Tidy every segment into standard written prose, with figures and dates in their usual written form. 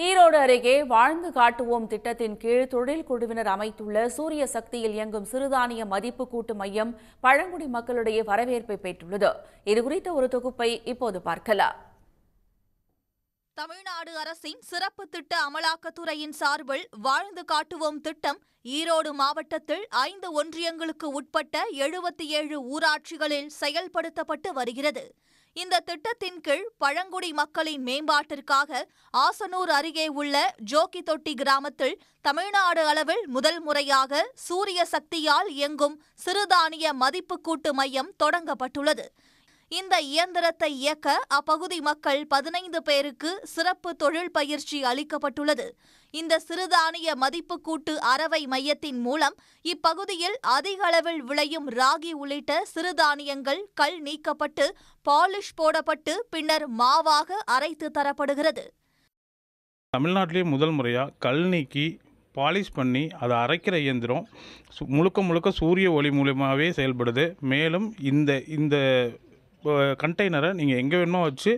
ஈரோடு அருகே வாழ்ந்து காட்டுவோம் திட்டத்தின் கீழ் தொழில் குழுவினர் அமைத்துள்ள சூரிய சக்தியில் இயங்கும் சிறுதானிய மதிப்பு கூட்டு மையம் பழங்குடி மக்களிடையே வரவேற்பை பெற்றுள்ளது. இதுகுறித்த ஒரு தொகுப்பை இப்போது பார்க்கலாம். தமிழ்நாடு அரசின் சிறப்பு திட்ட அமலாக்கத்துறையின் சார்பில் வாழ்ந்து காட்டுவோம் திட்டம் ஈரோடு மாவட்டத்தில் 5 ஒன்றியங்களுக்கு உட்பட்ட 77 ஊராட்சிகளில் செயல்படுத்தப்பட்டு வருகிறது. இந்த திட்டத்தின் கீழ் பழங்குடி மக்களின் மேம்பாட்டிற்காக ஆசனூர் அருகே உள்ள ஜோக்கிதொட்டி கிராமத்தில் தமிழ்நாடு அளவில் முதல் முறையாக சூரிய சக்தியால் இயங்கும் சிறுதானிய மதிப்பு கூட்டு மையம் தொடங்கப்பட்டுள்ளது. இந்த இயந்திரத்தை இயக்க அப்பகுதி மக்கள் 15 பேருக்கு சிறப்பு தொழில் பயிற்சி அளிக்கப்பட்டுள்ளது. இந்த சிறுதானிய மதிப்பு கூட்டு அரவை மையத்தின் மூலம் இப்பகுதியில் அதிக அளவில் விளையும் ராகி உள்ளிட்ட சிறுதானியங்கள் கல் நீக்கப்பட்டு பாலிஷ் போடப்பட்டு பின்னர் மாவாக அரைத்து தரப்படுகிறது. தமிழ்நாட்டிலே முதல் முறையாக கல் நீக்கி பாலிஷ் பண்ணி அதை அரைக்கிற இயந்திரம் முழுக்க சூரிய ஒளி மூலமாகவே செயல்படுது. மேலும் இந்த கண்டெய்னரை நீங்கள் எங்கே வேணுமோ வச்சு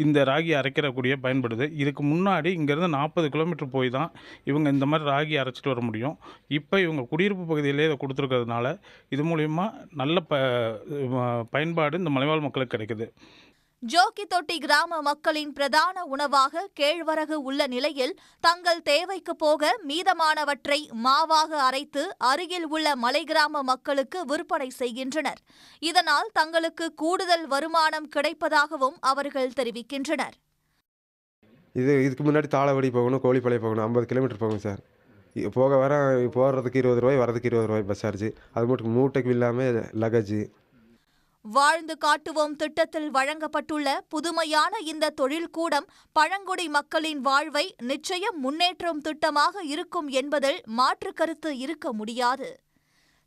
இந்த ராகி அரைக்கிறக்கூடிய பயன்படுது. இதுக்கு முன்னாடி இங்கேருந்து 40 கிலோமீட்டர் போய் தான் இவங்க இந்த மாதிரி ராகி அரைச்சிட்டு வர முடியும். இப்போ இவங்க குடியிருப்பு பகுதியிலே இதை கொடுத்துருக்கிறதுனால இது மூலயமா நல்ல பயன்பாடு இந்த மலைவாழ் மக்களுக்கு கிடைக்குது. ஜோக்கிதொட்டி கிராம மக்களின் பிரதான உணவாக கேழ்வரகு உள்ள நிலையில் தங்கள் தேவைக்கு போக மீதமானவற்றை மாவாக அரைத்து அருகில் உள்ள மலை கிராம மக்களுக்கு விற்பனை செய்கின்றனர். இதனால் தங்களுக்கு கூடுதல் வருமானம் கிடைப்பதாகவும் அவர்கள் தெரிவிக்கின்றனர். இதுக்கு முன்னாடி தாளவடி போகணும், கோழிப்பாளையம் போகணும், 50 கிலோமீட்டர் போகணும் சார். போகிறதுக்கு 20 ரூபாய், வரதுக்கு 20 ரூபாய் பஸ் சார்ஜ். அது மட்டும் மூட்டைக்கு இல்லாமல் லகேஜ். வாழ்ந்து காட்டுவோம் திட்டத்தில் வழங்கப்பட்டுள்ள புதுமையான இந்த தொழில்கூடம் பழங்குடி மக்களின் வாழ்வை நிச்சயம் முன்னேற்றும் திட்டமாக இருக்கும் என்பதில் மாற்று கருத்து இருக்க முடியாது.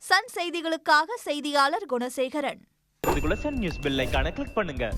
சன் செய்திகளுக்காக செய்தியாளர் குணசேகரன். சன் நியூஸ் பெல் ஐகானை கிளிக் பண்ணுங்க.